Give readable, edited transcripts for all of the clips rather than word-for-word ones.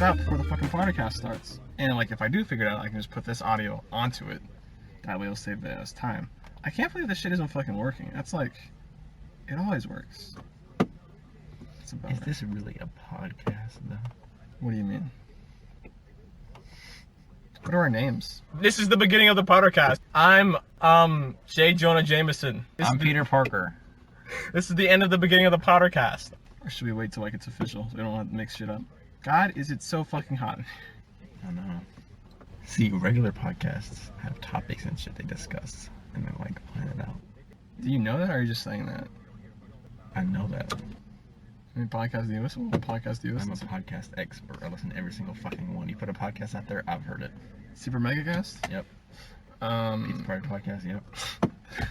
it out before the fucking podcast starts. And like, if I do figure it out, I can just put this audio onto it. That way it'll save us time. I can't believe this shit isn't fucking working. That's like, it always works. Is this really a podcast, though? What do you mean? What are our names? This is the beginning of the Poddercast. I'm J. Jonah Jameson. I'm Peter Parker. This is the end of the beginning of the Poddercast. Or should we wait till like it's official so we don't have to mix shit up? God, is it so fucking hot? I don't know. See, regular podcasts have topics and shit they discuss and then like plan it out. Do you know that, or are you just saying that? I know that. I mean, podcast do you listen? What podcast do you I'm listen a podcast expert. I listen to every single fucking one. You put a podcast out there, I've heard it. Super Megacast? Yep. Pizza Party Podcast, yep.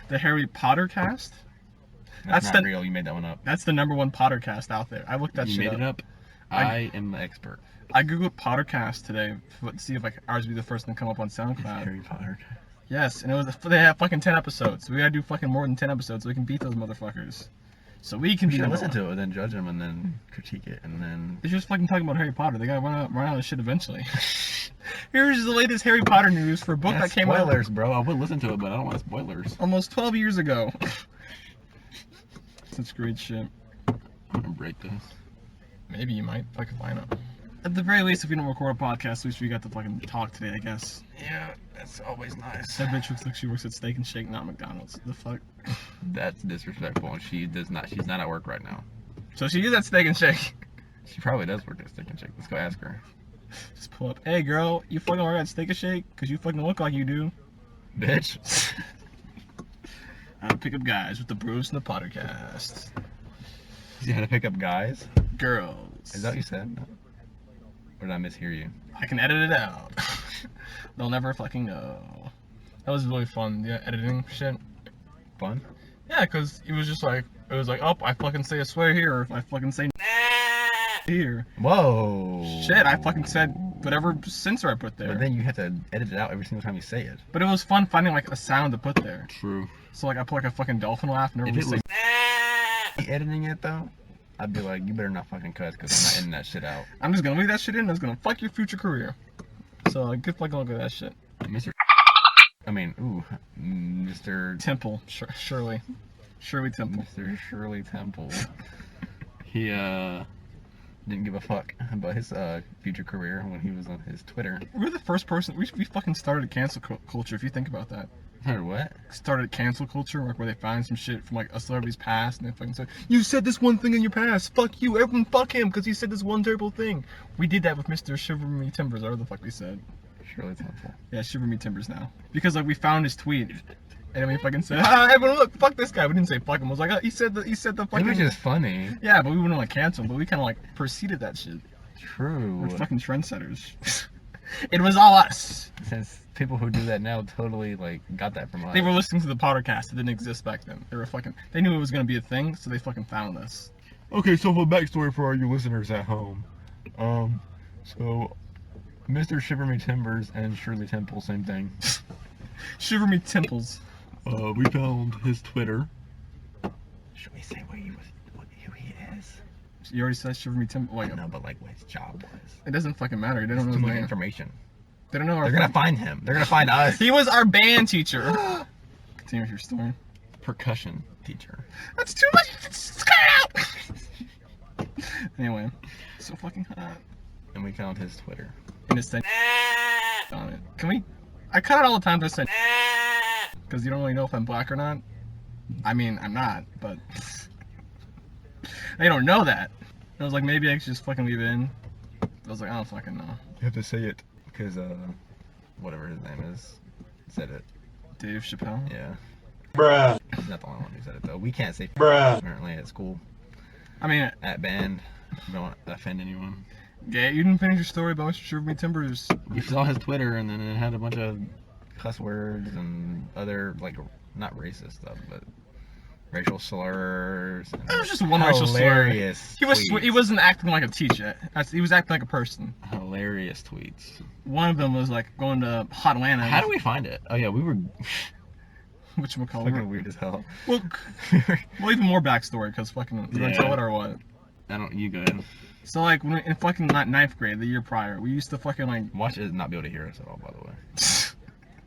The Harry Potter cast? That's not real, you made that one up. That's the #1 Pottercast out there. I looked that shit up. You made it up? I am the expert. I googled Pottercast today to see if like ours would be the first thing to come up on SoundCloud. Harry Potter. Yes, and they have fucking 10 episodes. So we gotta do fucking more than 10 episodes so we can beat those motherfuckers. So we can listen to it, and then judge them, and then critique it, and then... They're just fucking talking about Harry Potter. They gotta run out of shit eventually. Here's the latest Harry Potter news for a book that came out... Spoilers, bro. I would listen to it, but I don't want spoilers. Almost 12 years ago. Such great shit. I'm gonna break this. Maybe you might. Fucking line up. At the very least, if we don't record a podcast, at least we got to fucking talk today, I guess. Yeah, that's always nice. That bitch looks like she works at Steak and Shake, not McDonald's. The fuck? That's disrespectful, and she's not at work right now. So she is at Steak and Shake. She probably does work at Steak and Shake. Let's go ask her. Just pull up. Hey girl, you fucking work at Steak and Shake? Cause you fucking look like you do. Bitch. I pick up guys with the Bruce and the Poddercast. You had to pick up guys? Girls. Is that what you said? Or did I mishear you? I can edit it out. They'll never fucking know. That was really fun, the editing shit. Fun? Yeah, cause it was just like, oh, I fucking say a swear here, or if I fucking say here. Whoa. Shit, I fucking said whatever censor I put there. But then you have to edit it out every single time you say it. But it was fun finding like a sound to put there. True. So like I put like a fucking dolphin laugh and If everyone it was was editing it though, I'd be like, you better not fucking cuss because I'm not editing that shit out. I'm just gonna leave that shit in and it's gonna fuck your future career. So like, good fucking look at that shit. Mr. Temple, Shirley Temple. Mr. Shirley Temple. He didn't give a fuck about his future career when he was on his Twitter. We're the first person, we fucking started cancel culture if you think about that. Or what? Started cancel culture, like where they find some shit from like a celebrity's past and they fucking say, you said this one thing in your past, fuck you, everyone fuck him because he said this one terrible thing. We did that with Mr. Shiver Me Timbers, or whatever the fuck we said. Shirley Temple. Yeah, Shiver Me Timbers now. Because like we found his tweet. And then we fucking said, everyone look, fuck this guy. We didn't say fuck him. I was like, he said the fucking... It was just funny. Yeah, but we wouldn't like cancel him, but we kind of like preceded that shit. True. We're fucking trendsetters. It was all us. Since people who do that now totally like got that from us. They were listening to the Poddercast. It didn't exist back then. They knew it was gonna be a thing, so they fucking found us. Okay, so for backstory for all you listeners at home. So Mr. Shiver Me Timbers and Shirley Temple, same thing. Shiver Me Temples. We found his Twitter. Should we say who he is? You already said Shiver Me Temple. Like, no, but like what his job was. It doesn't fucking matter. They don't know too his much name. information. They don't know. They're gonna find him. They're gonna find us. He was our band teacher. Continue with your story. Percussion teacher. That's too much. Just cut it out. Anyway, so fucking hot. And we found his Twitter. And it said on it. Can we? I cut it all the time. That said because you don't really know if I'm black or not. I mean, I'm not, but they don't know that. I was like, maybe I should just fucking leave it in. I was like, I don't fucking know. You have to say it because whatever his name is said it. Dave Chappelle? Yeah. Bruh. He's not the only one who said it though. We can't say Bruh. apparently at school. I mean, at band. Don't want to offend anyone. Yeah, you didn't finish your story about Mr. Shiver Me Timbers. You saw his Twitter and then it had a bunch of cuss words and other like not racist stuff, but racial slurs. It was just one racial slur. Hilarious. He wasn't acting like a teacher. He was acting like a person. Hilarious tweets. One of them was like going to Hot Atlanta. How do we find it? Oh yeah, we were. Whatchamacallit? Fucking weird as hell. Well, even more backstory because fucking. You want to tell it or what? I don't. You go ahead. So like when in fucking ninth grade, the year prior, we used to fucking like. Watch it not be able to hear us at all, by the way.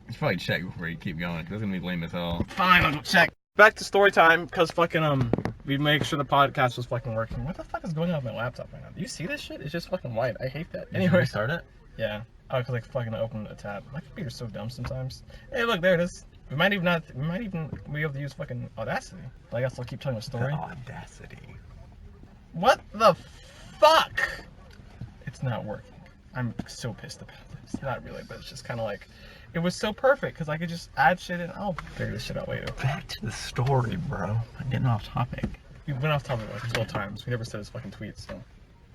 You should probably check before you keep going, because it's gonna be lame as hell. Fine, I'll go check. Back to story time, because fucking we make sure the podcast was fucking working. What the fuck is going on with my laptop right now? Do you see this shit? It's just fucking white. I hate that. Did you Anyway, restart it? yeah. Oh, cause like fucking open a tab. My computer's so dumb sometimes. Hey, look, there it is. We might even be able to use fucking Audacity. But I guess I'll keep telling a story. The audacity. What the fuck? It's not working. I'm so pissed about this. Not really, but it's just kind of like, it was so perfect because I could just add shit in. I'll figure this shit out later. Back to the story, bro. I'm getting off topic. We went off topic like 12 times. We never said his fucking tweets, so.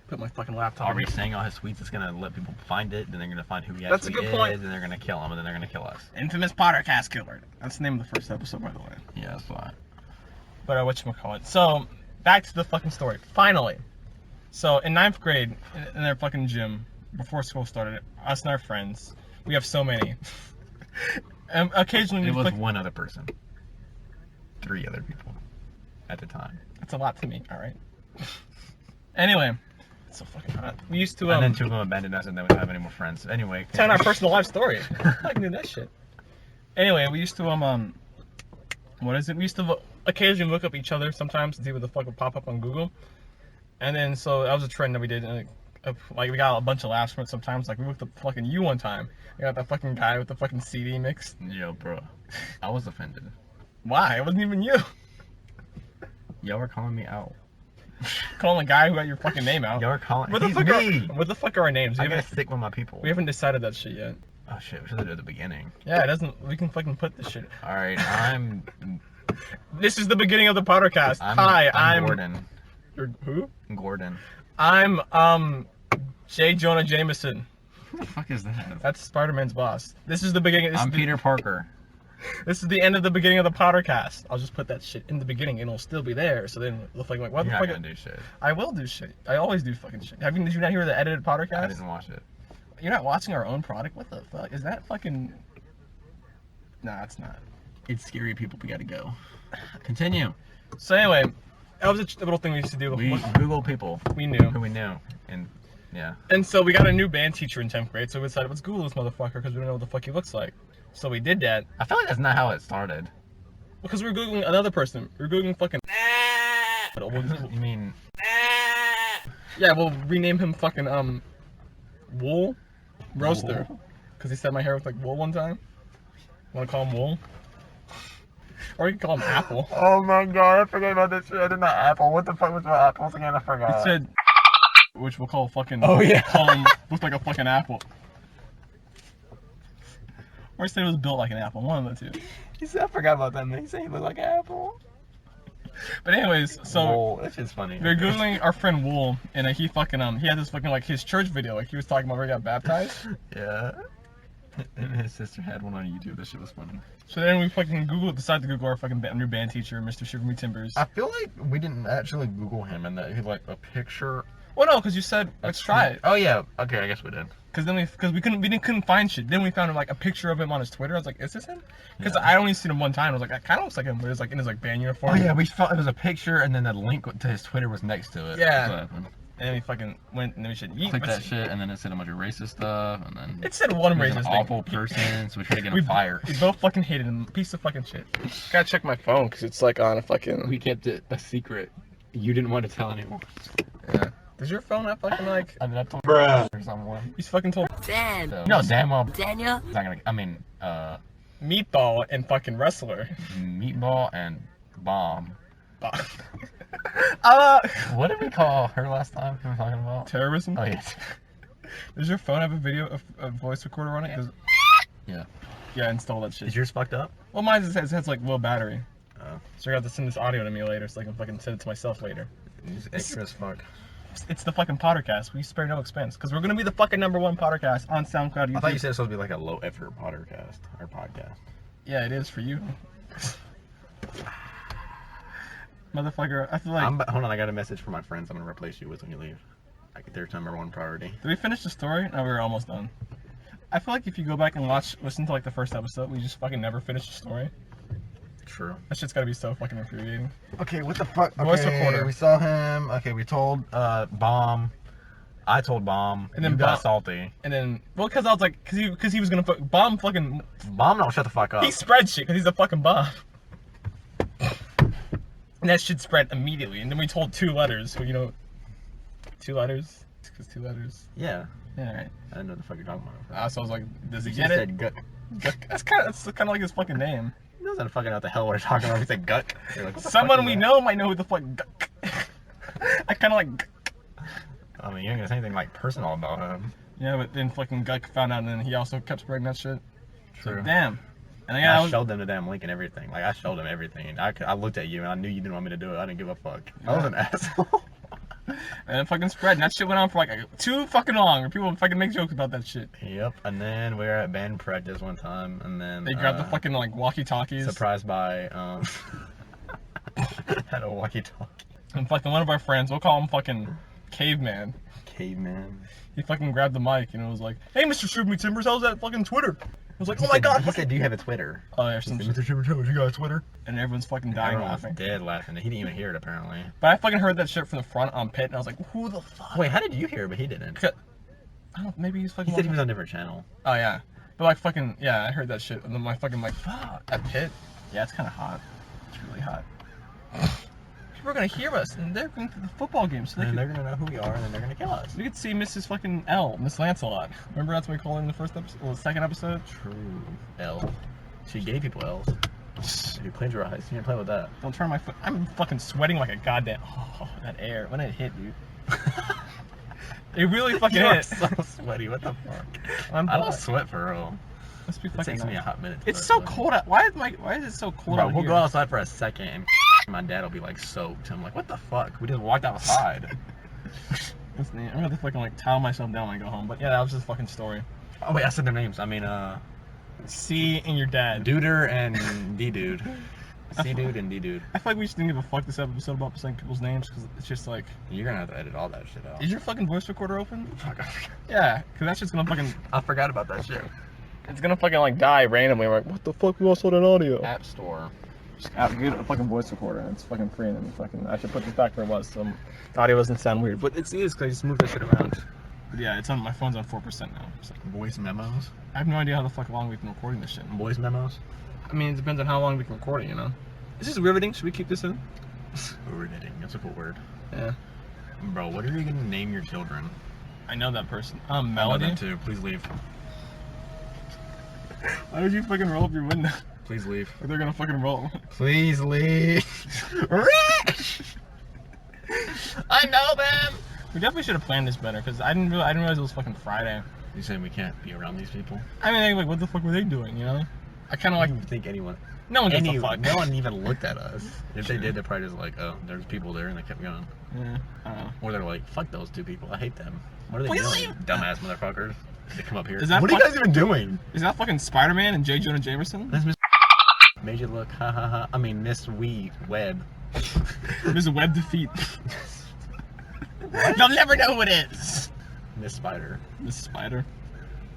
Put my fucking laptop Are we in. saying all his tweets is gonna let people find it, then they're gonna find who he That's a actually good point. is, and they're gonna kill him, and then they're gonna kill us. Infamous Poddercast killer. That's the name of the first episode, by the way. Yeah, that's why. But whatchamacallit. So, back to the fucking story. Finally. So, in ninth grade, in their fucking gym, before school started, us and our friends, we have so many. Occasionally, It we was one other person. 3 other people. At the time. That's a lot to me, alright? Anyway. It's so fucking hot. We used to, And then 2 of them abandoned us and then we didn't have any more friends. Anyway. telling our personal life story. I can do that shit. Anyway, we used to, what is it? We used to occasionally look up each other sometimes to see what the fuck would pop up on Google. And then, so that was a trend that we did. And, like, we got a bunch of laughs from it sometimes. Like, we looked up fucking you one time. We got that fucking guy with the fucking CD mix. Yo, bro. I was offended. Why? It wasn't even you. Y'all were calling me out. Calling a guy who got your fucking name out. Y'all were calling What the He's fuck me! what the fuck are our names? I gotta stick with my people. We haven't decided that shit yet. Oh shit, we should have done it at the beginning. Yeah, it doesn't. We can fucking put this shit. Alright, I'm This is the beginning of the podcast. Hi, I'm Gordon. You're who? Gordon. I'm J. Jonah Jameson. Who the fuck is that? That's Spider-Man's boss. This is the beginning. I'm Peter Parker. This is the end of the beginning of the Poddercast. I'll just put that shit in the beginning and it'll still be there. So then it'll look like what You're the not fuck? gonna do shit. I will do shit. I always do fucking shit. Did you not hear the edited Poddercast? I didn't watch it. You're not watching our own product? What the fuck? Is that fucking... Nah, it's not. It's scary people, we gotta go. Continue. So anyway, that was a little thing we used to do. We Google people We knew. who we knew. And yeah. And so we got a new band teacher in 10th grade, so we decided, let's Google this motherfucker because we don't know what the fuck he looks like. So we did that. I feel like that's not how it started. Because we were Googling another person. We were Googling fucking... You mean Yeah, we'll rename him fucking, Wool Roaster. Because he said my hair looked like wool one time. Want to call him Wool? Or you can call him Apple. Oh my god, I forgot about this shit. I did not Apple. What the fuck was about apples again? I forgot. It said... Which we'll call fucking... Oh, yeah. Call him... Looked like a fucking apple. Or say it was built like an apple. One of the two. He said I forgot about that man. He said he looked like an apple. But anyways, so... Wool. That shit's funny. They're Googling our friend Wool, and he fucking, he had this fucking, like, his church video, like, he was talking about where he got baptized. Yeah. And his sister had one on YouTube. That shit was funny. So then we fucking decided to Google our fucking new band teacher, Mr. Shiver Me Timbers. I feel like we didn't actually Google him and that he had like a picture. Well, no, because you said, let's try it. Oh yeah. Okay, I guess we did. Because we couldn't find shit. Then we found, like, a picture of him on his Twitter. I was like, is this him? Because Yeah. I only seen him one time. I was like, that kind of looks like him, but it's, like, in his, like, band uniform. Oh yeah, we thought it was a picture and then the link to his Twitter was next to it. Yeah. That's what happened. And then we fucking went, and then we should eat. Click that shit and then it said a bunch of racist stuff and then It said one he was racist an thing. awful person, so we tried to get him fired. We both fucking hated him. Piece of fucking shit. Gotta check my phone, because it's, like, on a fucking... We kept it a secret. You didn't want to tell anyone. Yeah. Does your phone have fucking, like... I mean, I told bruh or someone. He's fucking told Dan. So, no, damn well. Daniel. It's not gonna. I mean, Meatball and fucking Wrestler. Meatball and Bomb. What did we call her last time we were talking about? Terrorism? Oh yes. Does your phone have a video, a voice recorder on it? Yeah. Yeah, install that shit. Is yours fucked up? Well, mine has like low battery. Oh. So you're gonna have to send this audio to me later so I can fucking send it to myself later. It's extra as fuck. It's the fucking Poddercast. We spare no expense. Because we're gonna be the fucking #1 Poddercast on SoundCloud, YouTube. I thought you said it was supposed to be like a low effort podcast or podcast. Yeah, it is for you. Motherfucker, I feel like... Hold on, I got a message from my friends I'm gonna replace you with when you leave. Like, there's #1 priority. Did we finish the story? No, we were almost done. I feel like if you go back and listen to like the first episode, we just fucking never finished the story. True. That shit's gotta be so fucking infuriating. Okay, what the fuck? Voice recorder. We saw him. Okay, we told Bomb I told Bomb, And then you got Bomb- salty. And then, well, because I was like, because he was gonna bomb fucking. Bomb don't shut the fuck up. He spread shit because he's a fucking bomb. And that shit spread immediately. And then we told 2 letters. So, you know, 2 letters? Because 2 letters. Yeah. Yeah, right. I didn't know what the fuck you're talking about. So I was like, does he You get just it? said gut. That's kind of like his fucking name. He doesn't fucking know what the hell we're talking about. He said gut. You're like, what the Someone fuck is we that? know might know who the fuck. I kind of like. I mean, you ain't gonna say anything like personal about him. Yeah, but then fucking Guck found out, and then he also kept spreading that shit. True. So, damn. And then, I showed them the damn link and everything. Like, I showed them everything. I looked at you and I knew you didn't want me to do it. I didn't give a fuck. I was an asshole. And it fucking spread, and that shit went on for like too fucking long. Or people fucking make jokes about that shit. Yep. And then we were at band practice one time, and then They grabbed the fucking like walkie-talkies. surprised by had a walkie-talkie. And fucking one of our friends, we'll call him fucking Caveman. Caveman. He fucking grabbed the mic and it was like, "Hey, Mr. Shoot Me Timbers, how's that fucking Twitter?" I was like, "Oh my god!" He said, "Do you have a Twitter?" Oh yeah, some shit. Mr. Shipper Timbers, you got a Twitter? And everyone's fucking dying Everyone was laughing. dead laughing. He didn't even hear it apparently. But I fucking heard that shit from the front on pit, and I was like, "Who the fuck?" Wait, how did you hear it but he didn't? I don't. Maybe he's He fucking. said he was on a different channel. Oh yeah, but like fucking yeah, I heard that shit, and then my fucking like, fuck, that pit. Yeah, it's kind of hot. It's really hot. People are gonna hear us, and they're going to the football game, so And they're gonna know who we are, and then they're gonna kill us. we could see Mrs. fucking L, Miss Lancelot. Remember that's what we called her in the first episode, well, the second episode. True. L. She gave people L's. You plagiarized. You didn't play with that. Don't turn my foot. I'm fucking sweating like a goddamn. Oh, that air when it hit, dude. It really fucking You're hit. so sweaty. What the fuck? I'm I don't black. sweat for real. Must be It fucking. takes me a nice. hot minute. It's so cold out. Why is it so cold Bro, out we'll here? go outside for a second and my dad will be like soaked. I'm like, what the fuck? We just walked outside. That's neat. I'm gonna have to fucking like towel myself down when I go home. But yeah, that was just a fucking story. Oh wait, I said their names. I mean, C and your dad. Duder and D-Dude. C-Dude and D-Dude. I feel like we just didn't give a fuck this episode about saying people's names because it's just like, You're gonna have to edit all that shit out. is your fucking voice recorder open? Fuck, Yeah, because that's just gonna fucking, I forgot about that shit. it's gonna fucking like die randomly. We're like, what the fuck? We lost all that audio. App Store. Just get a fucking voice recorder. It's fucking free and then fucking. I should put this back where it was so the audio doesn't sound weird. But it is because I just moved that shit around. But yeah, it's on my phone's on 4% now. So Voice memos. I have no idea how the fuck long we've been recording this shit. Voice memos. I mean, it depends on how long we can record it, you know. Is this riveting? Should we keep this in? Riveting. That's a cool word. Yeah. Bro, what are you gonna name your children? I know that person. I know Melody. them too. Please leave. Why did you fucking roll up your window? Please leave. Like they're gonna fucking roll. Please leave. I know them. We definitely should have planned this better because I didn't realize it was fucking Friday. You saying we can't be around these people? I mean, like, what the fuck were they doing? You know? I kind of I like. don't think anyone. No one gives a fuck. No one even looked at us. If they True. did, they're probably just like, oh, there's people there, and they kept going. Yeah. I don't know. Or they're like, fuck those 2 people. I hate them. What are they Please doing? leave. Dumbass motherfuckers. They come up here. Is that What are you guys even doing? Is that fucking Spider-Man and J. Jonah Jameson? That's Miss Made you look, ha ha ha. I mean, Miss Web. There's a web defeat. They'll never know who it is. Miss Spider. Miss Spider.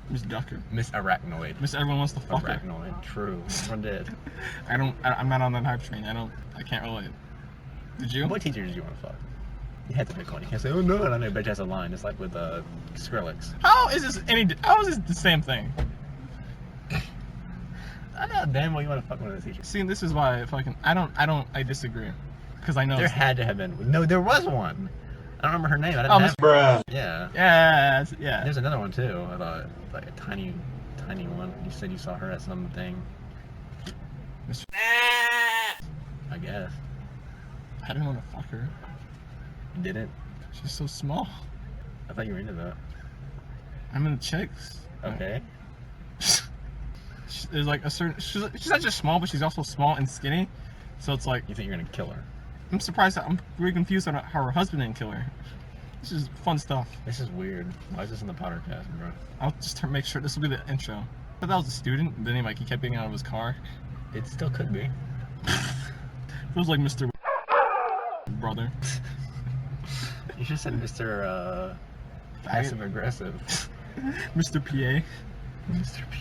Miss Ducker. Miss Arachnoid. Miss Everyone Wants to Fuck her. Arachnoid. True. Everyone did. I'm not on that hype train. I can't relate. Did you? What teacher did you want to fuck? You had to pick one. You can't say, oh no, and I know bitch has a line. It's like with Skrillex. How is this the same thing? I know damn well you want to fuck one of those teachers. See, this is why I disagree. Because I know There it's- had to have been. No, there was one. I don't remember her name. I didn't Oh, have Miss Bruh. Yeah. Yeah. There's another one too. I thought like a tiny one. You said you saw her at something. Miss- I guess. I didn't want to fuck her. You didn't? She's so small. I thought you were into that. I'm into chicks. Okay. There's like a certain. She's not just small, but she's also small and skinny. So it's like You think you're gonna kill her? I'm surprised. I'm really confused on how her husband didn't kill her. This is fun stuff. This is weird. Why is this in the Poddercast, bro? I'll just make sure this will be the intro. I thought that was a student, but then he kept being out of his car. It still could be. Feels like Mr. Brother. You should said Mr. Passive aggressive. Mr. PA. Mr. P.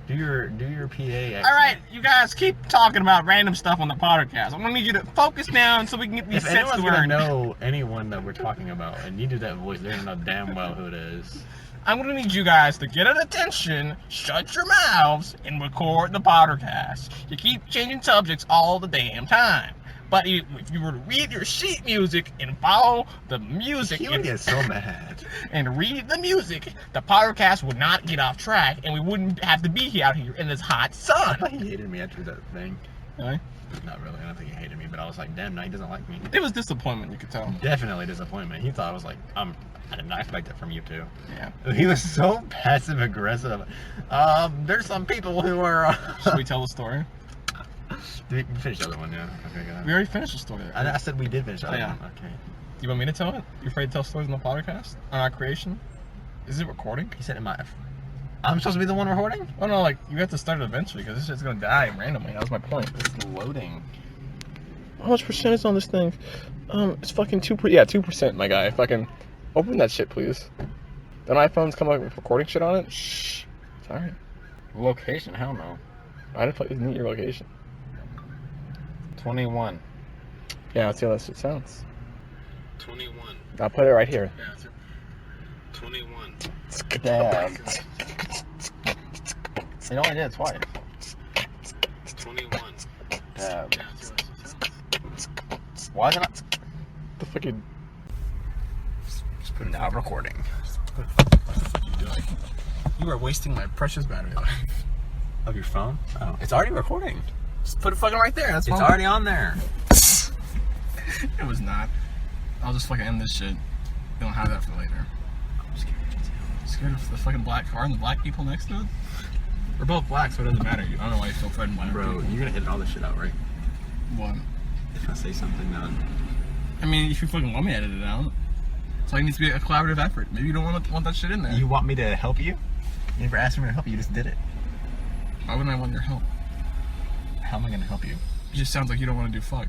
Do your PA accent. All right, you guys keep talking about random stuff on the podcast. I'm gonna need you to focus down so we can get these If sets anyone's to gonna learn. know anyone that we're talking about, and you do that voice, they're gonna know damn well who it is. I'm gonna need you guys to get at attention, shut your mouths, and record the Poddercast. You keep changing subjects all the damn time. But if you were to read your sheet music and follow the music He would get so mad. and read the music, the Poddercast would not get off track and we wouldn't have to be out here in this hot I sun. thought he hated me after that thing. Really? Not really. I don't think he hated me, but I was like, damn, now he doesn't like me. It was disappointment, you could tell. Definitely disappointment. He thought I was like, I did not expect that from you too. Yeah. He was so passive aggressive. There's some people who are. Should we tell the story? Did we finish the other one? Yeah. Okay. Go ahead. We already finished the story. I said we did finish the other yeah. one. Okay. Do you want me to tell it? You afraid to tell stories on the Poddercast? On our creation? Is it recording? He said, I'm supposed to be the one recording? Oh no, like, you have to start it eventually because this shit's gonna die randomly. That was my point. It's loading. How much percent is on this thing? It's fucking 2%, my guy. Fucking open that shit, please. Don't iPhones come up with recording shit on it? Shh. Sorry. Location? Hell no. I had to need your location. 21. Yeah, let's see how that shit sounds. 21. I'll put it right here. 21. Damn. It only did it twice. 21. Damn. Why is it not? The fucking. Just put it now recording. You are wasting my precious battery life. Of your phone? Oh. It's already recording. Just put it fucking right there. That's It's fine. already on there. It was not. I'll just fucking end this shit. We don't have that for later. I'm scared of you too. Scared of the fucking black car and the black people next to it? We're both black, so it doesn't matter. I don't know why you feel threatened by our Bro, people. you're gonna edit all this shit out, right? What? If I say something, then I mean, if you fucking want me to edit it out, so it needs to be a collaborative effort. Maybe you don't want that shit in there. you want me to help you? You never asked me to help you, you just did it. Why wouldn't I want your help? How am I gonna help you? It just sounds like you don't want to do fuck.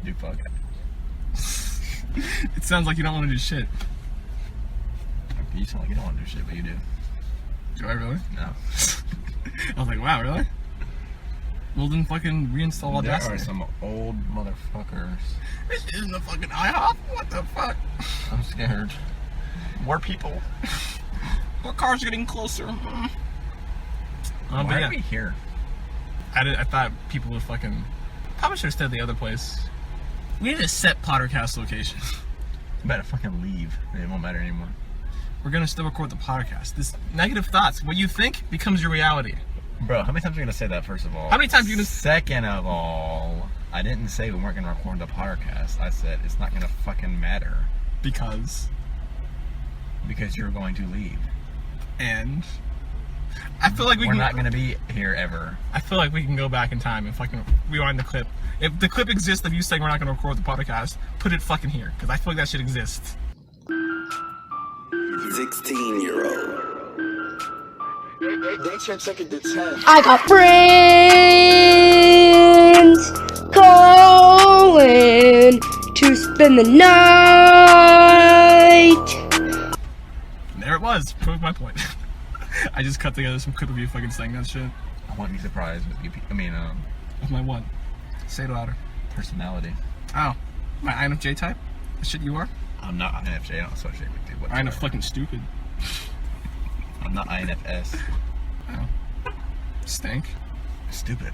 Do fuck. It sounds like you don't want to do shit. You sound like you don't want to do shit, but you do. Do I really? No. I was like, wow, really? Well, then fucking reinstall There are Audacity. some old motherfuckers. This isn't the fucking IHOP. What the fuck? I'm scared. More people. Our car's getting closer. Why But are yeah, we here? I thought people would fucking. Probably should have stayed the other place. We need a set Poddercast location. You better fucking leave. It won't matter anymore. We're gonna still record the podcast. This negative thoughts, what you think becomes your reality. Bro, how many times are you gonna say that, first of all? How many times are you gonna? Second of all, I didn't say we weren't gonna record the podcast. I said it's not gonna fucking matter. Because. Because you're going to leave. And. I feel like We're not gonna be here ever. I feel like we can go back in time and fucking rewind the clip. If the clip exists of you saying we're not gonna record the podcast, put it fucking here. Because I feel like that shit exists. 16-year-old. They took it to 10. I got friends going to spend the night. And there it was. Proved my point. I just cut together some clip of you fucking saying that shit. I want to be surprised with you. With my what? Say it louder. Personality. Oh. My INFJ type? The shit you are? I'm not INFJ. I don't associate with you. I'm whatsoever. fucking stupid. I'm not INFS. Oh. Stink. Stupid.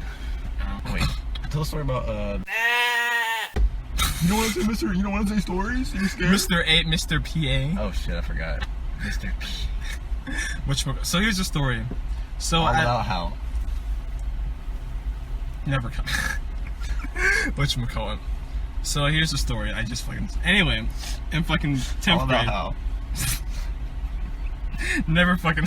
Oh. Wait. Tell a story about You don't want to say Mr. You don't want to say stories? Are you scared? Mr. A, Mr. PA. Oh shit! I forgot. Mr. P. So here's the story. So All about how. Never come. Whatchamacallit. So here's the story. I just fucking. Anyway, in fucking 10th All about grade. how. Never fucking.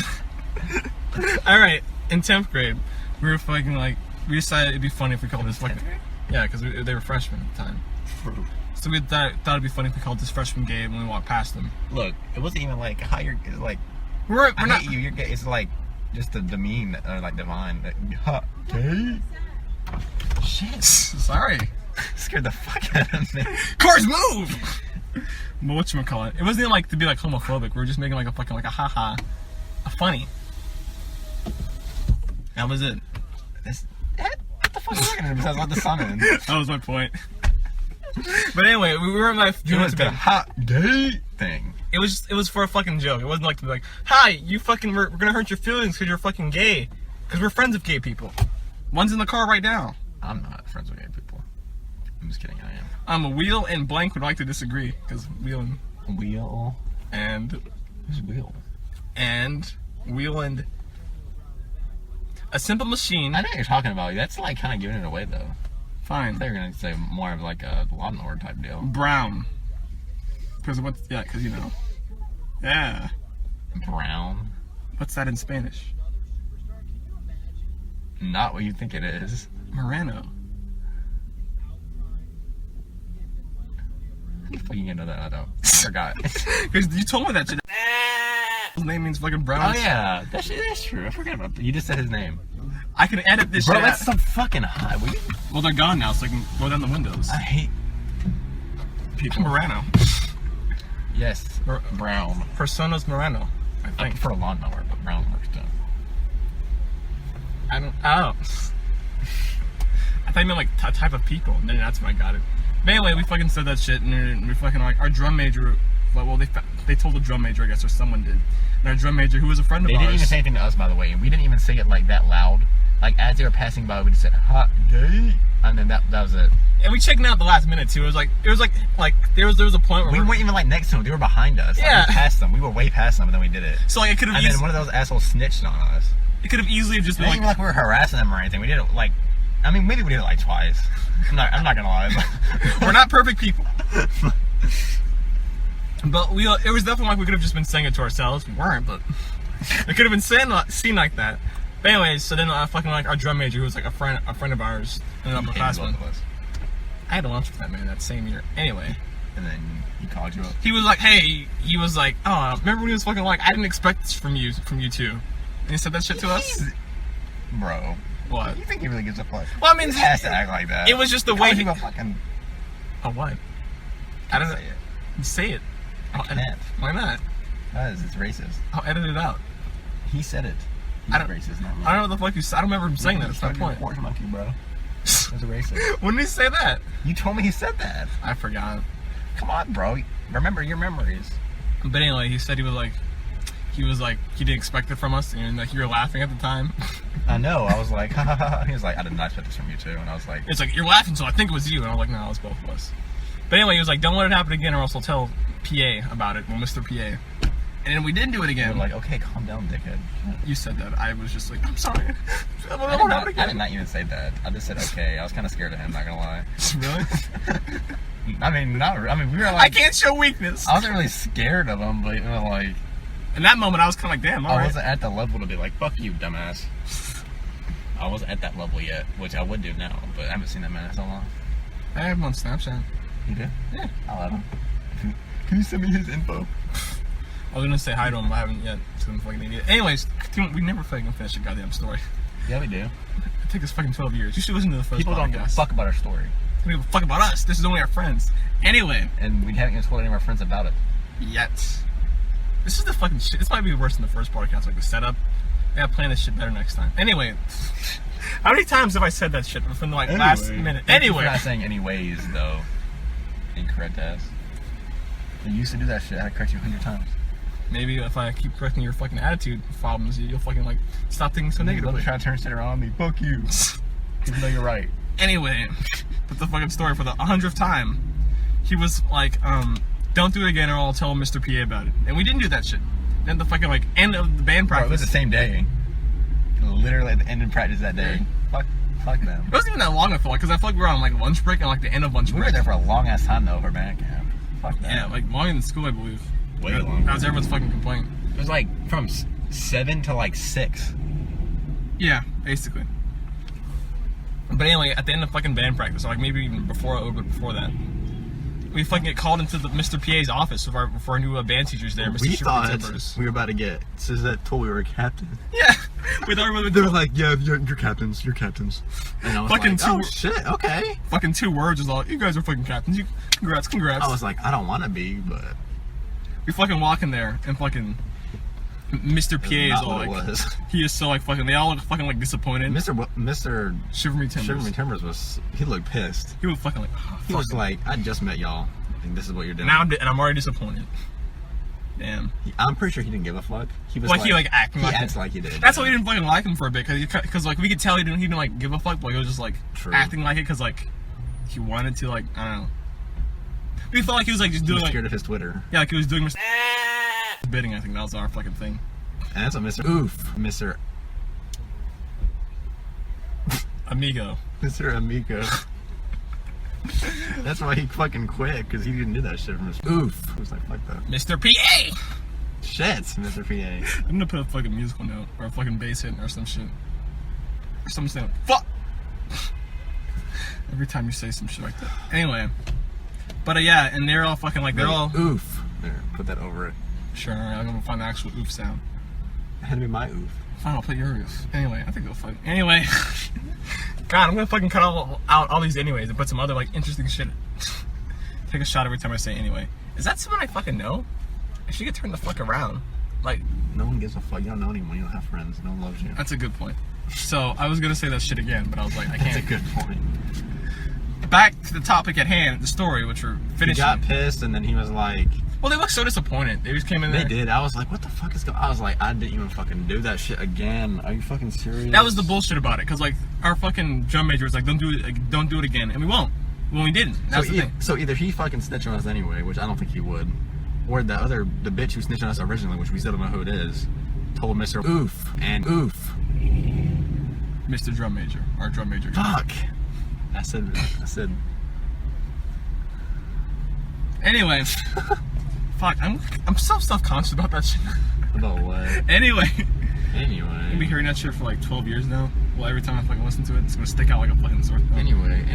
Alright, in 10th grade, we were fucking like. We decided it'd be funny if we called this fucking. Yeah, because they were freshmen at the time. So we thought it'd be funny if we called this freshman game when we walked past them. Look, it wasn't even like how you're. It's like We're I not. hate you. You're gay. It's like just the demean or like divine. Like, gay. Shit. Sorry. Scared the fuck out of me. Cars move! But whatchamacallit. It wasn't even like to be like homophobic. We were just making like a fucking like a haha. A funny. That was it. What the fuck are you looking at besides let the sun in? That was my point. But anyway, we were in my The hot day thing. It was for a fucking joke. It wasn't like, hi, you fucking, we're gonna hurt your feelings because you're fucking gay. Because we're friends of gay people. One's in the car right now. I'm not friends with gay people. I'm just kidding, I am. Wheel and Blank would like to disagree. Because Wheel and... Who's Wheel? And Wheel and... A simple machine. I know what you're talking about. That's like kind of giving it away, though. Fine. They're gonna say more of like a Law and Order type deal. Brown. Because what's... Yeah, because you know. Yeah. Brown. What's that in Spanish? Not what you think it is. Moreno. How the fuck you gonna know that? I don't. I forgot. Because you told me that shit. His name means fucking brown. Oh yeah, that's true. I forgot about that. You just said his name. I can edit this Bro, shit that's out. so fucking hot. Will you? Well, they're gone now, so I can roll down the windows. I hate people. Moreno. Yes, brown. Personas Moreno. I I think. prefer lawnmower, but brown works too. I don't. Oh. I thought you meant like type of people. And then that's when I got it. But anyway, we fucking said that shit, and we fucking like our drum major. Well, they told the drum major, I guess, or someone did. And our drum major, who was a friend of They ours. didn't even say anything to us, by the way, and we didn't even say it like that loud. Like as they were passing by, we just said "hot day," and then that was it. And we checked out the last minute too. It was like there was a point where We weren't even like next to them; they were behind us. Yeah. Like, we passed them. We were way past them, and then we did it. so like it could have And then one of those assholes snitched on us. it could have easily just It been wasn't like even like we were harassing them or anything. We did it like, I mean, maybe we did it like twice. I'm not gonna lie. But we're not perfect people. But it was definitely like we could have just been saying it to ourselves. We weren't, but it could have been seen like that. But anyways, so then fucking like our drum major, who was like a friend of ours, and an upperclassman. I had a lunch with that man that same year. Anyway, And then he called you up. he was like, hey, he was like, oh, remember when he was fucking like, I didn't expect this from you two, and he said that shit to us. Bro. What? You think he really gives a fuck? Well, I mean, He has to act like that. it was just the way he he. a fucking. Oh, what? I don't know. Say it. Say it. I can't. Why not? Because it's racist. I'll edit it out. He said it. He's I don't- racist, not me. I don't know what the fuck you said. I don't remember him saying that. That's my point. Porch monkey, bro. That's a racist. When did he say that? You told me he said that. I forgot. Come on, bro. Remember your memories. But anyway, he said he didn't expect it from us, and like you were laughing at the time. I know. I was like, ha ha ha. He was like, I did not expect this from you too. And I was like, It's like you're laughing, so I think it was you. And I was like, no, it was both of us. But anyway, he was like, don't let it happen again, or else I'll tell PA about it. Well, Mr. PA. And then we didn't do it you again. were like, okay, calm down, dickhead. You said that. I was just like, I'm sorry. I did not even say that. I just said okay. I was kind of scared of him. Not gonna lie. Really? I mean, we were I like. can't show weakness. I wasn't really scared of him, but you know, like In that moment, I was kind of like, damn, I alright. wasn't at the level to be like, fuck you, dumbass. I wasn't at that level yet, which I would do now, but I haven't seen that man in so long. I have him on Snapchat. You do? Yeah. I'll add him. Can you send me his info? I was gonna say hi to him, but I haven't yet. So I'm fucking idiot. Anyways, we never fucking finish a goddamn story. Yeah, we do. It took us fucking 12 years. You should listen to the first People don't give a podcast. fuck about our story, They don't give a fuck about us. This is only our friends. Anyway, and we haven't even told any of our friends about it. yet. This is the fucking shit. This might be worse than the first podcast, like the setup. I gotta plan this shit better next time. Anyway, how many times have I said that shit from the last minute? We're not saying anyways though. Incorrect ass. You used to do that shit. I had to correct you 100 times. Maybe if I keep correcting your fucking attitude problems, you'll fucking like stop thinking so You're negatively. trying to turn shit around on me. Fuck you. Even though you're right. Anyway, but the fucking story for the 100th time, he was like, don't do it again or I'll tell Mr. PA about it. And we didn't do that shit. Then the fucking like end of the band Bro, it was practice. the same day. Literally at the end of practice that day. Fuck them. It wasn't even that long, I feel like, because I feel like we were on like lunch break and like the end of lunch We break. were there for a long ass time though for band camp. Fuck that. Yeah, like longer than school, I believe. Way That- longer. That was everyone's fucking complaint. It was like from 7 to like 6. Yeah, basically. But anyway, at the end of fucking band practice, or like maybe even before a little bit before that, we fucking get called into the Mr. PA's office with our new band teachers there, Mr. We Super thought Timbers. we were about to get Suzette told we were a captain. Yeah, we thought we were They were like, yeah, you're captains. You're captains. And I was Fucking like, oh shit, okay. fucking 2 words is all. You guys are fucking captains. Congrats. I was like, I don't want to be, but We fucking walk in there and fucking Mr. PA is Not all what it like, was. he is so like fucking. They all look fucking like disappointed. Mr. Shiver me timbers. Shiver Me Timbers he looked pissed. He was fucking like. Oh, He was like, I just met y'all, and this is what you're doing. Now I'm already disappointed. Damn. I'm pretty sure he didn't give a fuck. He was Like he acting like acts like he did. That's why we didn't fucking like him for a bit, because like we could tell he didn't like give a fuck, but he was just like True. acting like it, because like he wanted to, like, I don't know. We felt like he was like just He doing was like scared of his Twitter. yeah, like he was doing bidding. I think that was our fucking thing. And that's what Mr. Amigo. Mr. Amigo. That's why he fucking quit, because he didn't do that shit from his oof. He was like, fuck that. Mr. PA. Shit, Mr. PA. I'm gonna put a fucking musical note or a fucking bass hit or some shit. Or something saying fuck every time you say some shit like that. Anyway. But yeah, and they're all fucking like, they're all oof. There, put that over it. sure, I'm gonna find the actual oof sound. It had to be my oof. Fine, I'll play your oof. Anyway, I think it'll fuck. Anyway. God, I'm gonna fucking cut out all these anyways and put some other like interesting shit. Take a shot every time I say anyway. Is that someone I fucking know? I should get turned the fuck around. Like, No one gives a fuck. You don't know anyone. You don't have friends. No one loves you. that's a good point. So I was gonna say that shit again, but I was like, I That's can't. a good point. Back to the topic at hand, the story, which we're He finishing. got pissed, and then he was like, Well, they look so disappointed. They just came in they there. did. I was like, what the fuck is going on? I was like, I didn't even fucking do that shit again. Are you fucking serious? That was the bullshit about it, because like our fucking drum major was like, don't do it again, and we won't. Well, we didn't. That's the thing. So either he fucking snitched on us anyway, which I don't think he would, or the bitch who snitched on us originally, which we still don't know who it is, told Mr. Oof and Oof. Mr. Drum Major, our drum major. Fuck. I said. Anyway, fuck, I'm so self-conscious about that shit. About what? Anyway, Anyway. I've been hearing that shit for like 12 years now. Well, every time I fucking listen to it, it's gonna stick out like a fucking sore thumb. Anyway.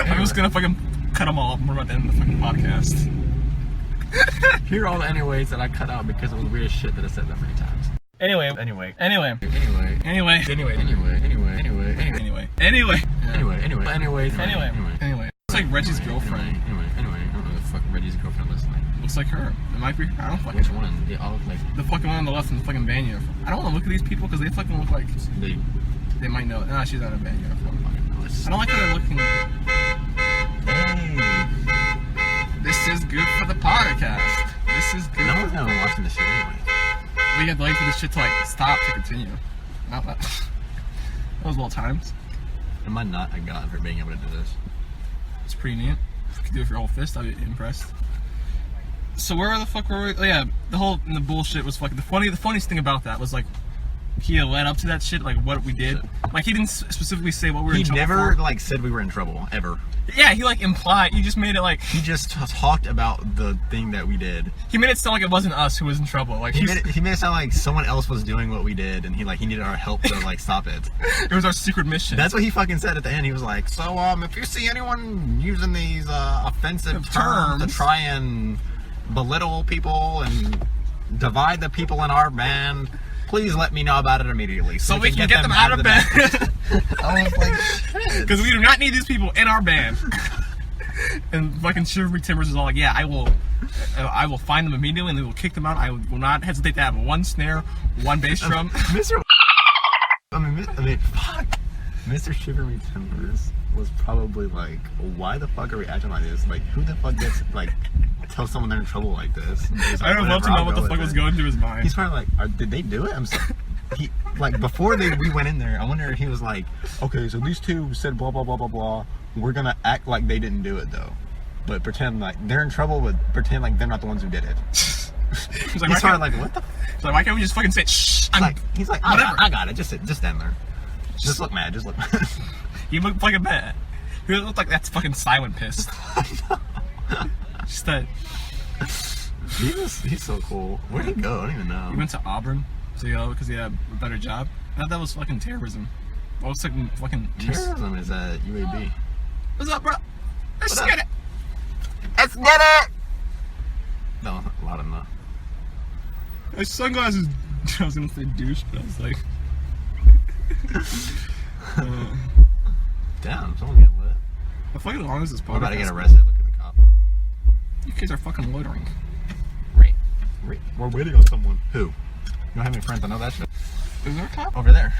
I'm just gonna fucking cut them all up and we're about to end the fucking podcast. Here are all the anyways that I cut out because it was weird shit that I said that many times. Anyway. It's like Reggie's girlfriend. Anyway. I don't know the fuck Reggie's girlfriend looks like. Looks like her. It might be her. I don't fucking. Which one? They all look like The fucking one on the left in the fucking band uniform. I don't want to look at these people because they fucking look like they they might know. Nah, she's not in a band uniform. fucking know. I don't like how they're looking. Hey. This is good for the podcast. This is good. No one's ever watching this shit anyway. We had to wait for this shit to like stop to continue. Not that. That was well times. Am I not a god for being able to do this? It's pretty neat. If you could do it with your whole fist, I'd be impressed. So where the fuck were we? Oh yeah, the bullshit was fucking. The funniest thing about that was like he had led up to that shit, like what we did. Like he didn't specifically say what we were in He trouble never for. like said we were in trouble ever. Yeah, he like implied. He just made it like He just talked about the thing that we did. he made it sound like it wasn't us who was in trouble. Like He made it sound like someone else was doing what we did, and he needed our help to like stop it. it was our secret mission. That's what he fucking said at the end. He was like, "So if you see anyone using these offensive terms to try and belittle people and divide the people in our band, please let me know about it immediately, so we can get them out of band." I was like, shit. Because we do not need these people in our band. And fucking Shiver Me Timbers is all like, yeah, I will find them immediately and we will kick them out. I will not hesitate to have one snare, one bass drum. Mr. I mean, fuck. Mr. Shiver Me Timbers was probably like, why the fuck are we acting like this? Like, who the fuck gets, like, tell someone they're in trouble like this? Like, I would love to know what the fuck was going through his mind. He's probably like, did they do it? Before we went in there, I wonder if he was like, okay, so these two said blah, blah, blah, blah, blah. We're gonna act like they didn't do it though. But pretend like they're in trouble, but pretend like they're not the ones who did it. He's like, He's probably like, what the he's like, why can't we just fucking say, shh, He's like, whatever. I got it. Just stand there. Just look mad. Just look mad. He looked fucking bad. He looked like that's fucking silent pissed. Just that. He's so cool. Where'd he go? I don't even know. He went to Auburn, so because he had a better job. I thought that was fucking terrorism. I was like fucking Terrorism is at UAB. What's up, bro? Let's What get up? it. Let's get it! No, a lot of them. My sunglasses. I was gonna say douche, but I was like. Damn, someone get lit. How fucking long is this podcast? We're about to get arrested. Look at the cop. You kids are fucking loitering. Right. We're waiting on someone. Who? You don't have any friends? I know that shit. Is there a cop? Over there.